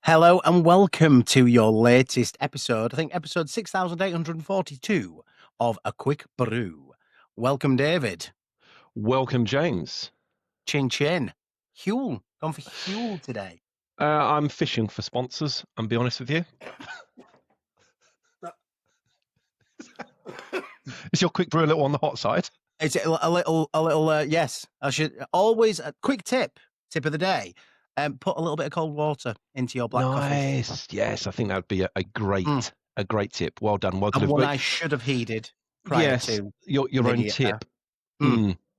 Hello and welcome to your latest episode, I think episode 6842 of A Quick Brew. Welcome, David. Welcome, James. Chin chin. Huel. Gone for Huel today. I'm fishing for sponsors, I'll be honest with you. Is your quick brew a little on the hot side? It's a little, yes. I should always, a quick tip of the day, put a little bit of cold water into your black coffee. Nice. Yes, I think that would be a great tip. Well done. Well And delivered. one I should have heeded prior to your own tip.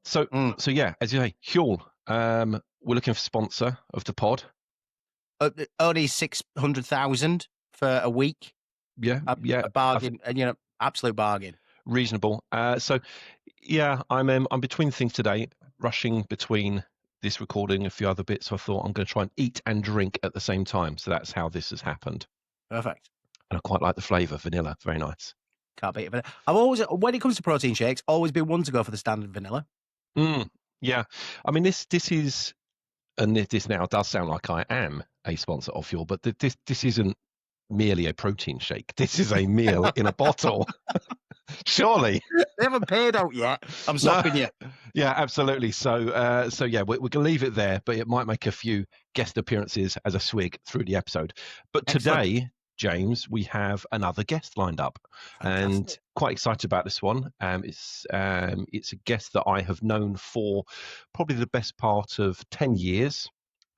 So yeah, as you say, Huel, we're looking for sponsor of the pod. Only 600,000 for a week. Yeah, a bargain, absolute bargain. Reasonable. So yeah, I'm between things today, rushing between this recording and a few other bits. So I thought I'm going to try and eat and drink at the same time. So that's how this has happened. Perfect. And I quite like the flavour, vanilla. Very nice. Can't beat it. I've always, when it comes to protein shakes, always been one to go for the standard vanilla. Yeah. I mean, this is, and this now does sound like I am a sponsor of Huel, but this isn't merely a protein shake. This is a meal in a bottle. Surely. They haven't paid out yet. I'm stopping you. Yeah, absolutely. So yeah, we're going to leave it there, but it might make a few guest appearances as a swig through the episode. But today, James, we have another guest lined up. Fantastic. And quite excited about this one. It's a guest that I have known for probably the best part of 10 years.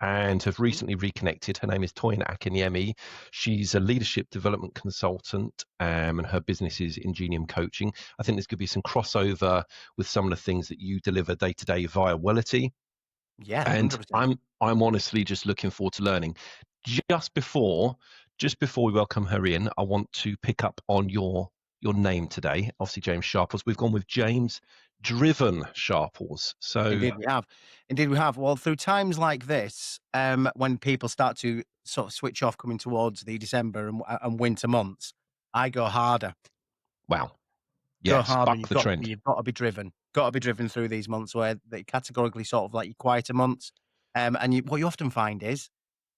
And have recently reconnected. Her name is Toyin Akinyemi. She's a leadership development consultant, and her business is Ingenium Coaching. I think there's going to be some crossover with some of the things that you deliver day to day via Wellity. Yeah, and 100%. I'm honestly just looking forward to learning. Just before we welcome her in, I want to pick up on your name today. Obviously, James Sharples. We've gone with James Driven Sharples. So Indeed we have. Well, through times like this, when people start to sort of switch off coming towards the December and winter months, I go harder. Wow. Yes, go harder. Buck the trend. You've got to be driven. Got to be driven through these months where they categorically sort of like your quieter months. And what you often find is,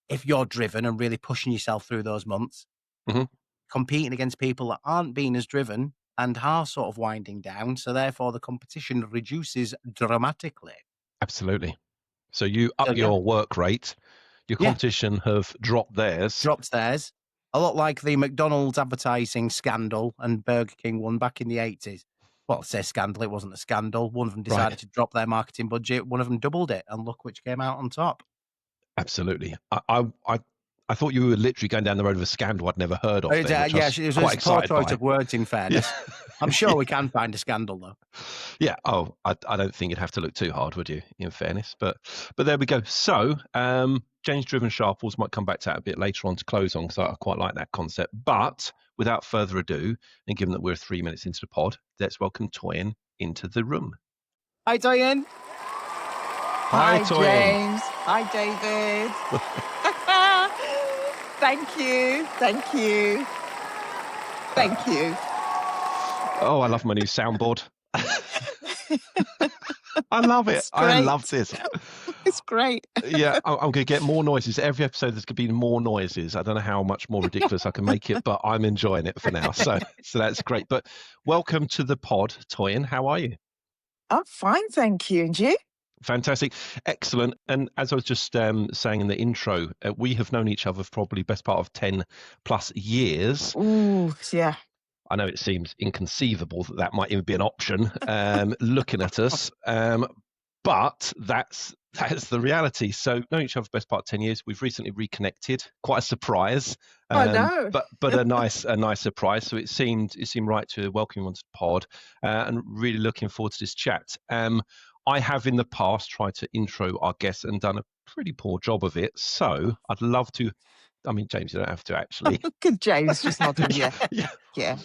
if you're driven and really pushing yourself through those months, competing against people that aren't being as driven and are sort of winding down, so therefore the competition reduces dramatically. Absolutely. So you up your work rate, your competition have dropped theirs. A lot like the McDonald's advertising scandal and Burger King one back in the 80s. Well, say scandal, it wasn't a scandal. One of them decided to drop their marketing budget. One of them doubled it, and look which came out on top. Absolutely. I thought you were literally going down the road of a scandal I'd never heard of. It was a poor choice of words, in fairness. I'm sure we can find a scandal, though. Yeah. Oh, I don't think you'd have to look too hard, would you, in fairness? But there we go. So James Driven Sharples might come back to that a bit later on to close on, because I quite like that concept. But without further ado, and given that we're 3 minutes into the pod, let's welcome Toyin into the room. Hi, Toyin. Hi, James. Hi, David. Thank you. Oh, I love my new soundboard. I love it. I love this. It's great. Yeah, I'm going to get more noises. Every episode there's going to be more noises. I don't know how much more ridiculous I can make it, but I'm enjoying it for now. So that's great. But welcome to the pod, Toyin. How are you? I'm fine, thank you. And you? Fantastic. Excellent. And as I was just saying in the intro, we have known each other for probably best part of 10 plus years. Ooh, yeah. I know it seems inconceivable that might even be an option looking at us. But that's the reality. So known each other for best part of 10 years. We've recently reconnected. Quite a surprise. I know. But a nice surprise. So it seemed right to welcome you onto the pod, and really looking forward to this chat. I have in the past tried to intro our guests and done a pretty poor job of it. So I'd love to. I mean, James, you don't have to actually. Good, James, just nodding. Yeah. Yeah.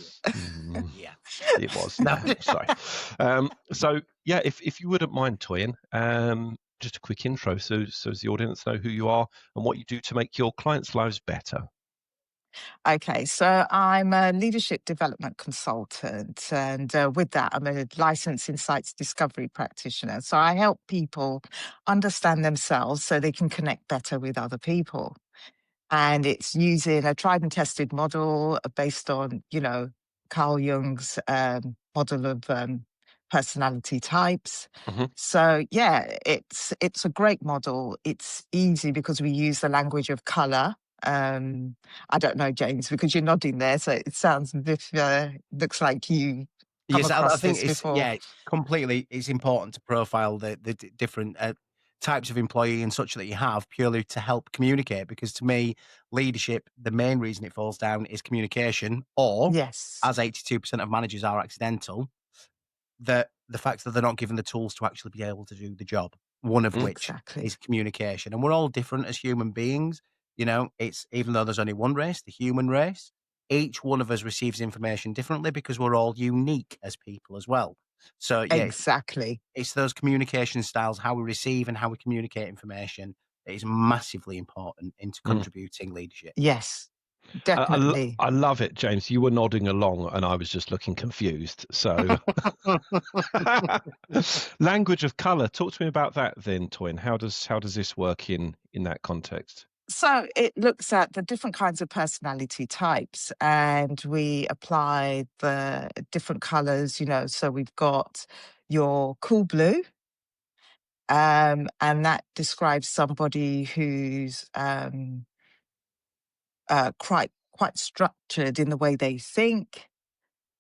It was. No, sorry. So yeah, if you wouldn't mind, Toyin, just a quick intro, so as the audience know who you are and what you do to make your clients' lives better. Okay, so I'm a leadership development consultant, and with that, I'm a licensed insights discovery practitioner. So I help people understand themselves so they can connect better with other people. And it's using a tried and tested model based on, Carl Jung's model of personality types. So yeah, it's a great model. It's easy because we use the language of color. I don't know, James, because you're nodding there, so it sounds as if looks like you come Yes, I across think this before. completely. It's important to profile the different types of employee and such that you have purely to help communicate. Because to me, leadership, the main reason it falls down is communication, or Yes, as 82% of managers are accidental, the fact that they're not given the tools to actually be able to do the job. One of which exactly. is communication, and we're all different as human beings. It's even though there's only one race, the human race. Each one of us receives information differently because we're all unique as people as well. So yeah, Exactly. it's those communication styles, how we receive and how we communicate information, that is massively important into contributing leadership. Yes, I, definitely. I love it, James. You were nodding along and I was just looking confused. So, language of color. Talk to me about that then, Toyin. How does this work in that context? So it looks at the different kinds of personality types, and we apply the different colors, so we've got your cool blue, and that describes somebody who's quite structured in the way they think.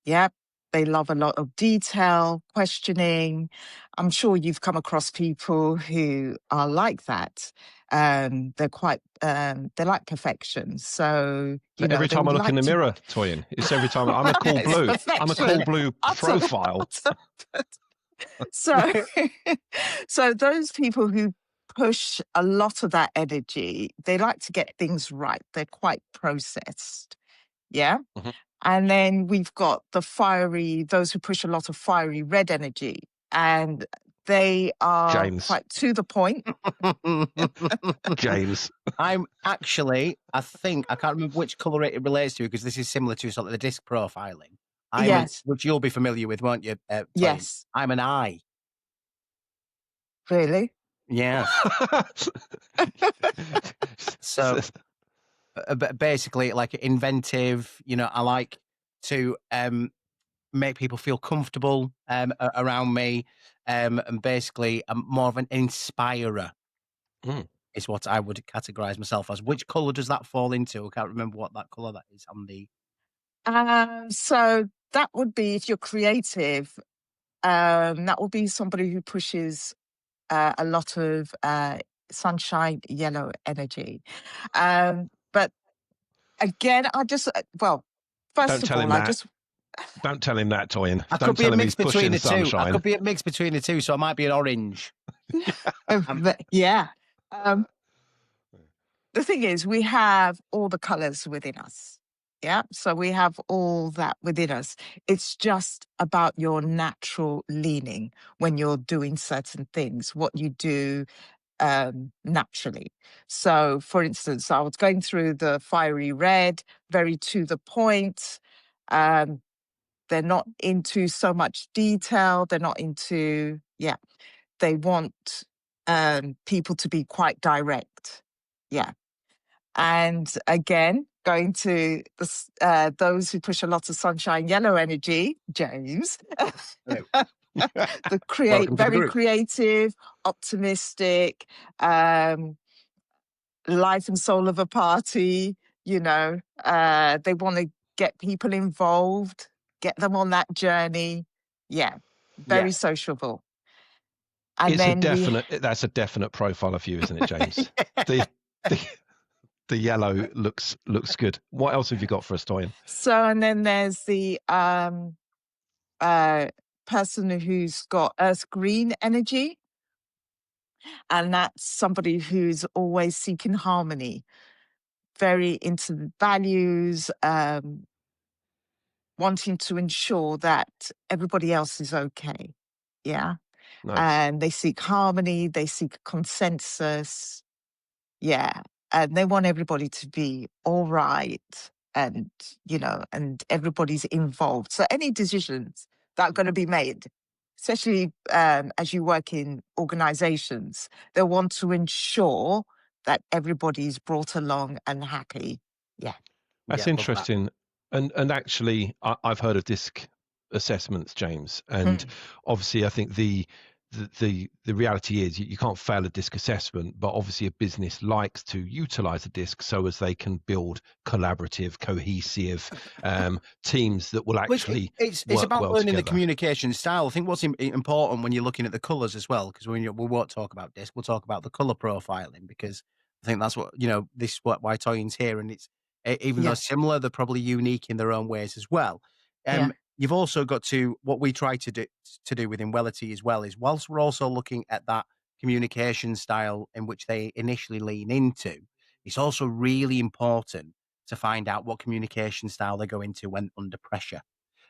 Yep. They love a lot of detail, questioning. I'm sure you've come across people who are like that. They're quite, they like perfection. So, So every they time I would look in like the to. mirror, Toyin, it's every time I'm a cool It's blue. I'm a cool perfection. blue profile. So, so those people who push a lot of that energy, they like to get things right. They're quite processed. Yeah. Mhm. And then we've got those who push a lot of fiery red energy, and they are James. quite to the point. James. I'm actually, I think, I can't remember which colour it relates to because this is similar to sort of the disc profiling. Yes, Which you'll be familiar with, won't you, Toyin? yes, I'm an I. really. Yes. So basically, like inventive. I like to make people feel comfortable around me, and basically, I'm more of an inspirer. Mm. Is what I would categorize myself as. Which color does that fall into? I can't remember what that color that is on the. So that would be, if you're creative, that would be somebody who pushes a lot of sunshine yellow energy. But again, first Don't of tell him all, that. Don't tell him that, Toyin. I Don't could be tell a him mix he's between pushing the two. I sunshine. could be a mix between the two, so I might be an orange. Yeah. The thing is, we have all the colors within us. Yeah. So we have all that within us. It's just about your natural leaning when you're doing certain things, what you do naturally. So, for instance, I was going through the fiery red, very to the point. Um, they're not into so much detail. They're not into, they want people to be quite direct. Yeah. And again, going to those who push a lot of sunshine yellow energy, James, Welcome to the very group. creative, optimistic, life and soul of a party. They want to get people involved, get them on that journey. Yeah, Yeah. very sociable. And then That's a definite profile of you, isn't it, James? the, the the yellow looks good. What else have you got for us, Toyin? and then there's the person who's got earth green energy, and that's somebody who's always seeking harmony, very into the values, wanting to ensure that everybody else is okay. Yeah. Nice. And they seek harmony, they seek consensus. Yeah. And they want everybody to be all right, and, and everybody's involved. So any decisions that are going to be made, especially as you work in organizations, they want to ensure that everybody's brought along and happy. Yeah. That's Yeah, love that. interesting. And actually, I've heard of disc assessments, James, and obviously, I think the reality is you can't fail a disc assessment, but obviously, a business likes to utilize a disc so as they can build collaborative, cohesive teams that will Well, actually it's work about well learning the together. communication style. I think what's important when you're looking at the colours as well, because we won't talk about this, we'll talk about the colour profiling, because I think that's what, this is why Toyin's here, and it's, even though Yeah. similar, they're probably unique in their own ways as well. Yeah. You've also got to, what we try to do within Wellity as well, is whilst we're also looking at that communication style in which they initially lean into, it's also really important to find out what communication style they go into when under pressure.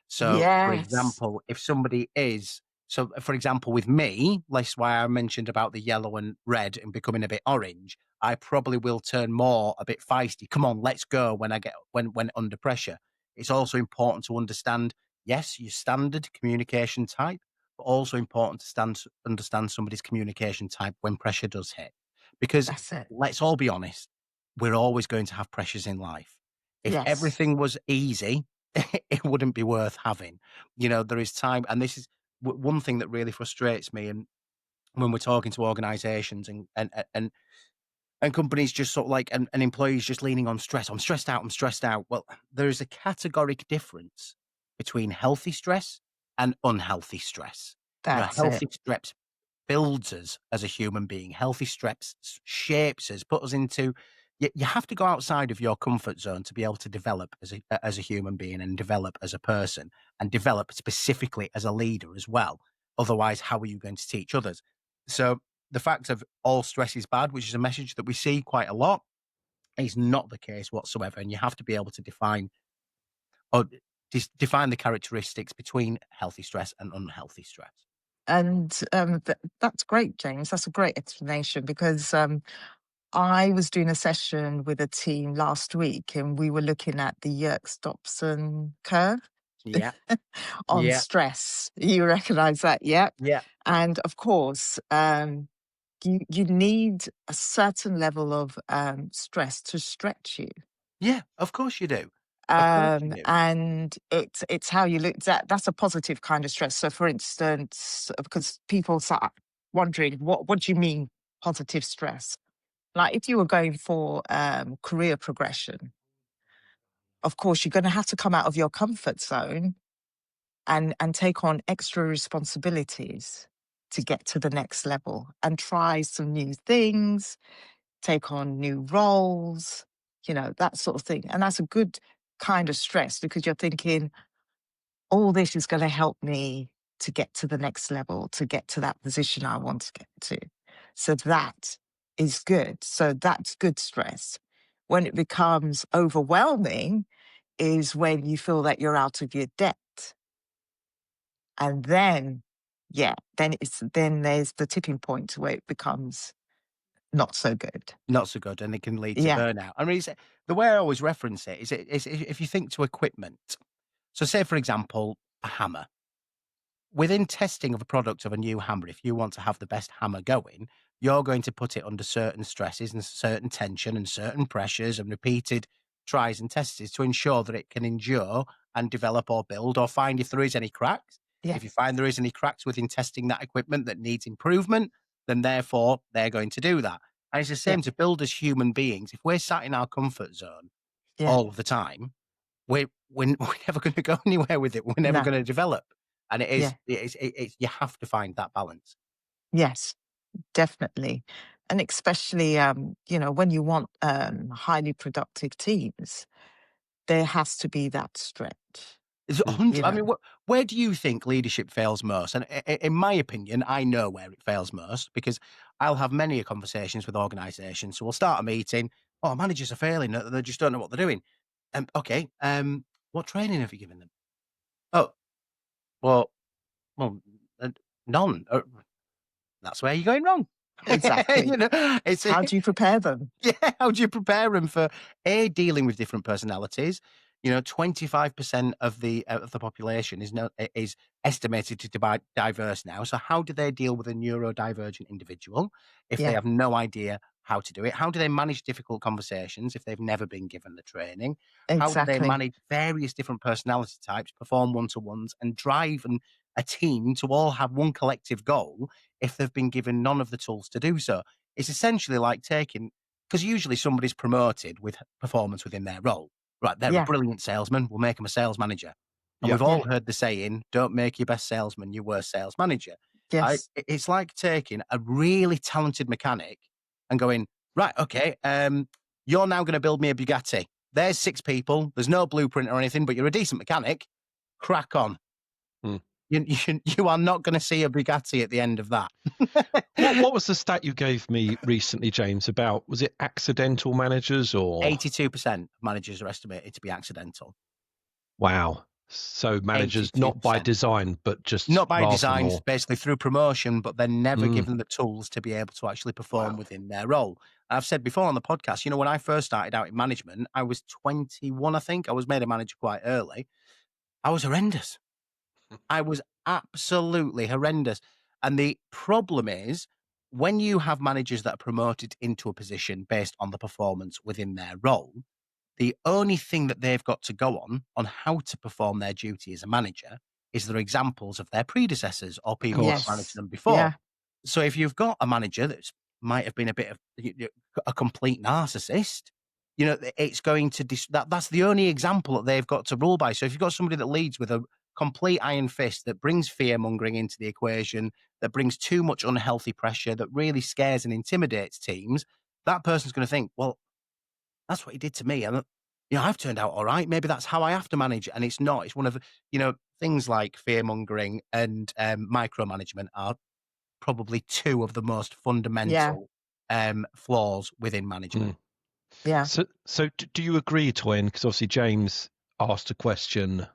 So, for Yes. example, if somebody is, so for example, with me, that's why I mentioned about the yellow and red and becoming a bit orange. I probably will turn more a bit feisty. Come on, let's go when I get when under pressure. It's also important to understand, yes, your standard communication type, but also important to understand somebody's communication type when pressure does hit. Because That's it. let's all be honest, we're always going to have pressures in life. If Yes. everything was easy, it wouldn't be worth having. There is time, and this is one thing that really frustrates me. And when we're talking to organisations and companies, just sort of like, and employees just leaning on stress. I'm stressed out. I'm stressed out. Well, there is a categoric difference between healthy stress and unhealthy stress. That's it. Healthy stress builds us as a human being. Healthy stress shapes us, put us into. You have to go outside of your comfort zone to be able to develop as a human being, and develop as a person, and develop specifically as a leader as well. Otherwise, how are you going to teach others? So the fact of all stress is bad, which is a message that we see quite a lot, is not the case whatsoever. And you have to be able to define, or define the characteristics between healthy stress and unhealthy stress. And that's great, James. That's a great explanation, because I was doing a session with a team last week, and we were looking at the Yerkes-Dodson curve Yeah, on yeah, stress. You recognize that? Yep. yeah. And of course, you need a certain level of stress to stretch you. Yeah, of course you do. Of course you do. And it's how you look. That's a positive kind of stress. So, for instance, because people start wondering, what do you mean positive stress? Like, if you were going for career progression, of course you're going to have to come out of your comfort zone and take on extra responsibilities to get to the next level, and try some new things, take on new roles, that sort of thing. And that's a good kind of stress, because you're thinking, all this is going to help me to get to the next level, to get to that position I want to get to. So that is good. So that's good stress. When it becomes overwhelming is when you feel that you're out of your depth. And then, then there's the tipping point where it becomes not so good. Not so good, and it can lead to Yeah. burnout. I mean, the way I always reference it is if you think to equipment. So say, for example, a hammer. Within testing of a product of a new hammer, if you want to have the best hammer going, you're going to put it under certain stresses and certain tension and certain pressures and repeated tries and tests to ensure that it can endure and develop or build, or find if there is any cracks. Yeah. If you find there is any cracks within testing that equipment that needs improvement, then therefore they're going to do that. And it's the Yeah. same to build as human beings. If we're sat in our comfort zone Yeah. all the time, we're never going to go anywhere with it. We're never No. going to develop. And Yeah. you have to find that balance. Yes. Definitely. And especially, when you want highly productive teams, there has to be that stretch, It's a hundred. you I know. mean, where do you think leadership fails most? And in my opinion, I know where it fails most, because I'll have many conversations with organisations. So we'll start a meeting. Oh, managers are failing. They just don't know what they're doing. Okay. What training have you given them? Oh, well, well, uh, none. That's where you're going wrong. Exactly. It's How do you prepare them? yeah. How do you prepare them for dealing with different personalities? 25% of the population is estimated to be diverse now. So how do they deal with a neurodivergent individual if they Yeah. have no idea how to do it? How do they manage difficult conversations if they've never been given the training? How do they Exactly. manage various different personality types, perform one-to-ones, and drive a team to all have one collective goal if they've been given none of the tools to do so? It's essentially like because usually somebody's promoted with performance within their role. Right, they're a brilliant salesman, we'll make them a sales manager. And we've all heard the saying, don't make your best salesman your worst sales manager. Yes. It's like taking a really talented mechanic and going, right, okay, you're now going to build me a Bugatti. There's 6 people. There's no blueprint or anything, but you're a decent mechanic. Crack on. You are not going to see a Bugatti at the end of that. What was the stat you gave me recently, James, about, was it accidental managers or? 82% of managers are estimated to be accidental. Wow. So managers 82%. not by design, but just not by rather design, more. basically through promotion, but they're never given the tools to be able to actually perform within their role. I've said before on the podcast, when I first started out in management, I was 21, I think. I was made a manager quite early. I was horrendous. I was absolutely horrendous. And the problem is, when you have managers that are promoted into a position based on the performance within their role, the only thing that they've got to go on how to perform their duty as a manager is their examples of their predecessors or people who have managed them before. Yeah. So if you've got a manager that might have been a bit of a complete narcissist, it's going to that's the only example that they've got to rule by. So if you've got somebody that leads with a complete iron fist that brings fear mongering into the equation, that brings too much unhealthy pressure, that really scares and intimidates teams, that person's going to think, well, that's what he did to me. And, I've turned out all right. Maybe that's how I have to manage it. And it's not. It's one of the, things like fear mongering and micromanagement are probably 2 of the most fundamental flaws within management. Yeah. So do you agree, Toyin? Because obviously James asked a question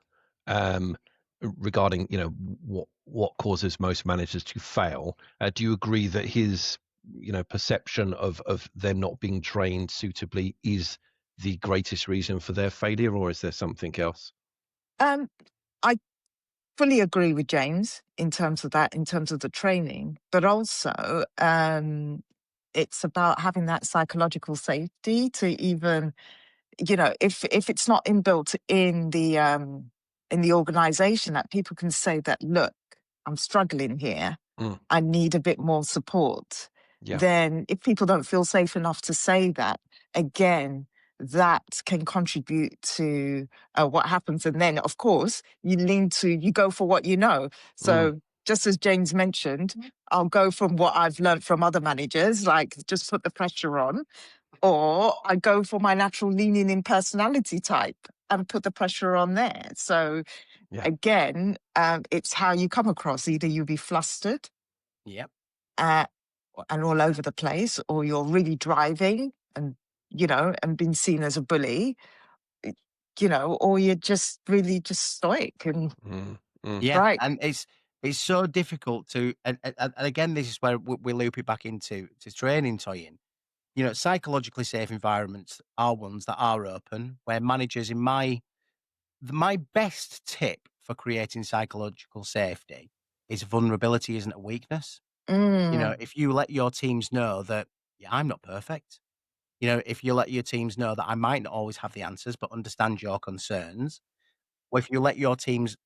regarding, what causes most managers to fail. Do you agree that his, perception of them not being trained suitably is the greatest reason for their failure, or is there something else? I fully agree with James in terms of that, in terms of the training, but also it's about having that psychological safety to even, if it's not inbuilt in the organization, that people can say that, look, I'm struggling here. I need a bit more support. Then if people don't feel safe enough to say that, again, that can contribute to what happens. And then, of course, you go for what you know. So just as James mentioned, I'll go from what I've learned from other managers, like just put the pressure on, or I go for my natural leaning in personality type and put the pressure on there. So again, it's how you come across. Either you'll be flustered, Yep. And all over the place, or you're really driving and and being seen as a bully, or you're just really just stoic and Yeah, right. and it's so difficult to, and again, this is where we loop it back into training, Toyin. Psychologically safe environments are ones that are open, where managers, my best tip for creating psychological safety is vulnerability isn't a weakness. If you let your teams know that, yeah, I'm not perfect. If you let your teams know that I might not always have the answers, but understand your concerns, or if you let your teams,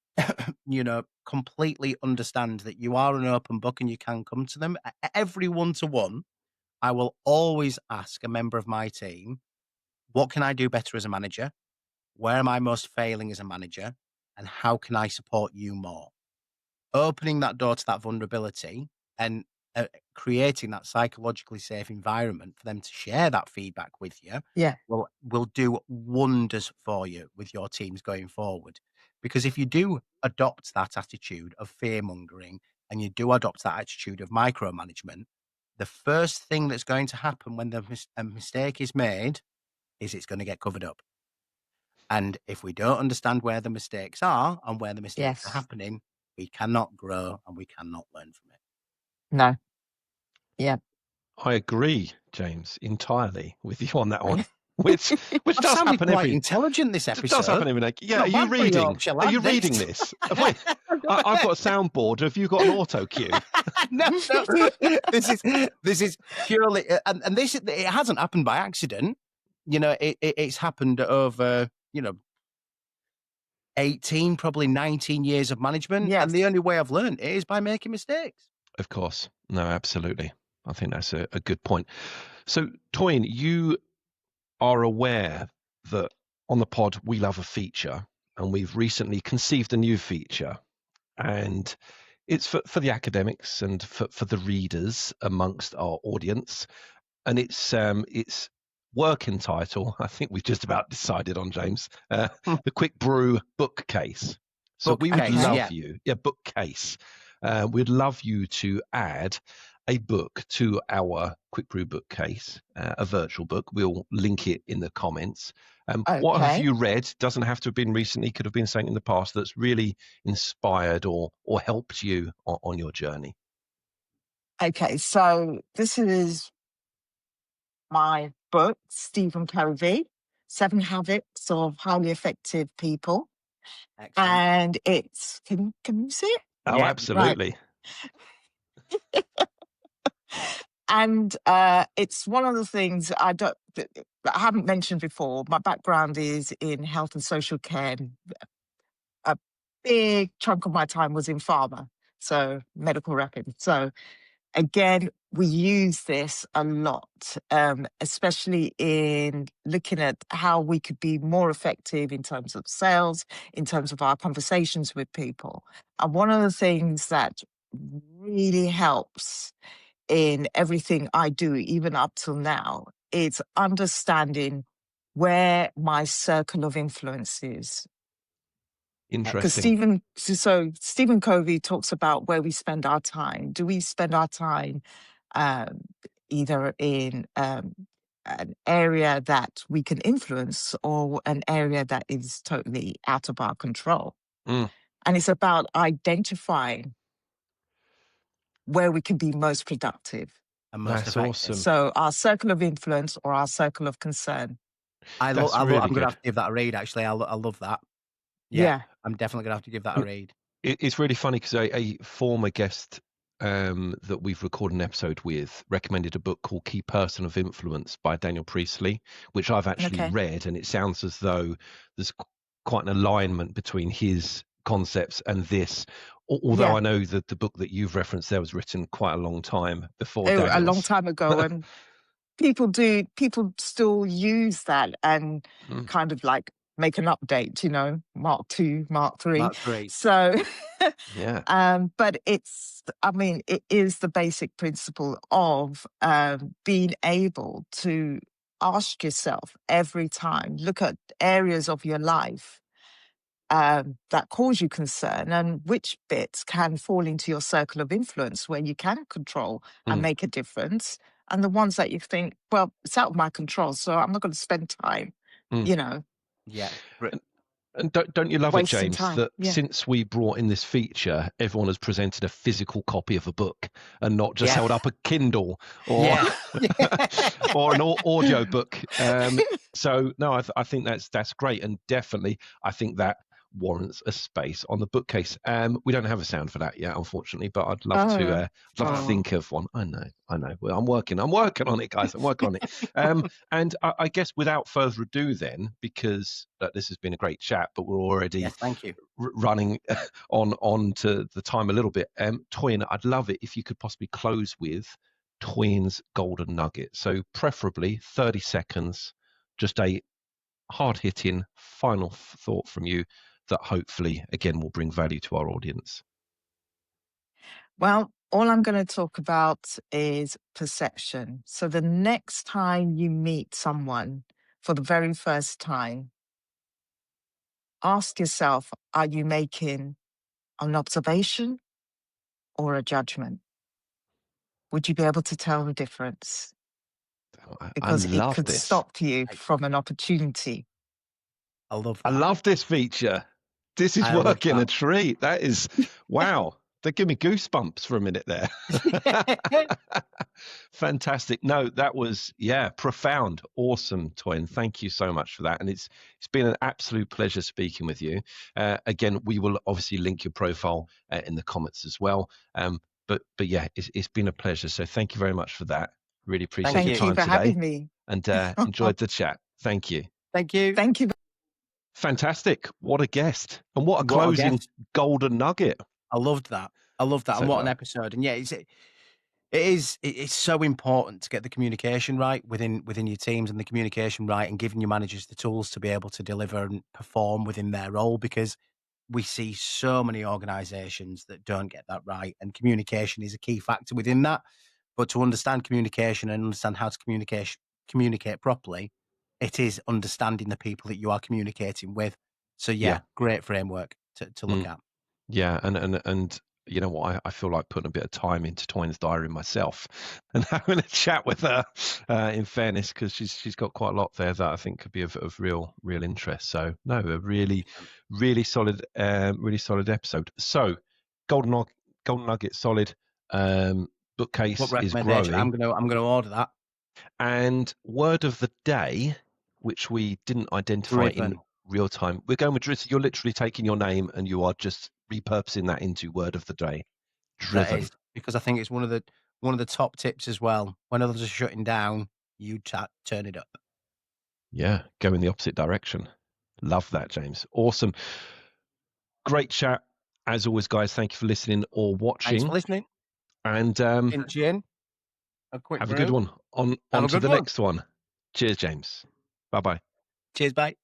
completely understand that you are an open book and you can come to them, every one-to-one, I will always ask a member of my team, what can I do better as a manager? Where am I most failing as a manager? And how can I support you more? Opening that door to that vulnerability and creating that psychologically safe environment for them to share that feedback with you will do wonders for you with your teams going forward. Because if you do adopt that attitude of fear mongering and you do adopt that attitude of micromanagement, the first thing that's going to happen when a mistake is made is it's going to get covered up. And if we don't understand where the mistakes are and where the mistakes are happening, we cannot grow and we cannot learn from it. No. Yeah. I agree, James, entirely with you on that one. which I've does sounded happen quite intelligent this It does happen episode. every night. Yeah, Not are you bad for a reading? Yorkshire Are lad, you reading this. this? Wait, I've got a soundboard. Have you got an auto cue? No. This is purely, and this it hasn't happened by accident. You know, it's happened over 18, probably 19 years of management, Yes. and the only way I've learned it is by making mistakes. Of course, no, absolutely. I think that's a good point. So, Toyin, you are aware that on the pod we love a feature, and we've recently conceived a new feature, and it's for the academics and for the readers amongst our audience, and it's working title, I think we've just about decided on, James, the Quick Brew Bookcase. So we would love you, bookcase. We'd love you to add a book to our Quick Brew Bookcase, a virtual book. We'll link it in the comments. What have you read? Doesn't have to have been recently, could have been something in the past that's really inspired or helped you on your journey. Okay, so this is my book, Stephen Covey, 7 Habits of Highly Effective People. Excellent. And it's, can you see it? Oh, yeah, absolutely. Right. And it's one of the things I haven't mentioned before. My background is in health and social care. A big chunk of my time was in pharma, so medical record. So again, we use this a lot, especially in looking at how we could be more effective in terms of sales, in terms of our conversations with people. And one of the things that really helps in everything I do, even up till now, is understanding where my circle of influence is. Interesting. Because Stephen Covey talks about where we spend our time. Do we spend our time either in an area that we can influence or an area that is totally out of our control? And it's about identifying where we can be most productive and most That's effective. awesome. So our circle of influence or our circle of concern. Really I'm going to good. have to give that a read, actually. I love that. Yeah, I'm definitely going to have to give that a read. It's really funny because a former guest that we've recorded an episode with recommended a book called Key Person of Influence by Daniel Priestley, which I've actually read, and it sounds as though there's quite an alignment between his concepts and this. Although I know that the book that you've referenced there was written quite a long time before Daniel's. A long time ago, and people still use that and kind of like make an update, Mark 2, Mark 3. Mark 3. So, but it is the basic principle of being able to ask yourself every time, look at areas of your life that cause you concern and which bits can fall into your circle of influence where you can control and make a difference. And the ones that you think, well, it's out of my control, so I'm not going to spend time, Yeah. And don't you love it, James, that Yeah. since we brought in this feature, everyone has presented a physical copy of a book and not just held up a Kindle or or an audio book. So no, I think that's great, and definitely I think that warrants a space on the bookcase. We don't have a sound for that yet, unfortunately, but I'd love to think of one. I know. Well, I'm working on it, guys. I'm working on it. And I guess without further ado, then, because this has been a great chat, but we're already thank you. Running on to the time a little bit. Toyin, I'd love it if you could possibly close with Toyin's golden nugget. So preferably 30 seconds, just a hard-hitting final thought from you that hopefully, again, will bring value to our audience. Well, all I'm going to talk about is perception. So the next time you meet someone for the very first time, ask yourself, are you making an observation or a judgment? Would you be able to tell the difference? Because it could stop you from an opportunity. I love that. I love this feature. This is working a treat. That is, wow. They give me goosebumps for a minute there. Fantastic. No, that was, profound. Awesome, Toyin. Thank you so much for that. And it's been an absolute pleasure speaking with you. Again, we will obviously link your profile in the comments as well. But yeah, it's been a pleasure. So thank you very much for that. Really appreciate your Thank you time for today having me. and enjoyed the chat. Thank you. Thank you. Thank you. Fantastic. What a guest. And what a What a closing guest. golden nugget. I loved that. So And what an well. episode. And yeah, it's so important to get the communication right within your teams, and the communication right, and giving your managers the tools to be able to deliver and perform within their role, because we see so many organizations that don't get that right, and communication is a key factor within that. But to understand communication and understand how to communicate properly, it is understanding the people that you are communicating with. So yeah. Great framework to look at. Yeah, and you know what? I feel like putting a bit of time into Toyin's diary myself and having a chat with her. In fairness, because she's got quite a lot there that I think could be of real interest. So no, a really solid episode. So golden nugget solid. Bookcase What is recommendation? growing. I'm gonna order that. And word of the day, which we didn't identify in real time. We're going with Driven. You're literally taking your name and you are just repurposing that into word of the day. Driven. That is, because I think it's one of the top tips as well. When others are shutting down, you turn it up. Yeah, go in the opposite direction. Love that, James. Awesome. Great chat. As always, guys, thank you for listening or watching. Thanks for listening. And Pinch in. Have a good one. On to the next one. Cheers, James. Bye-bye. Cheers, bye.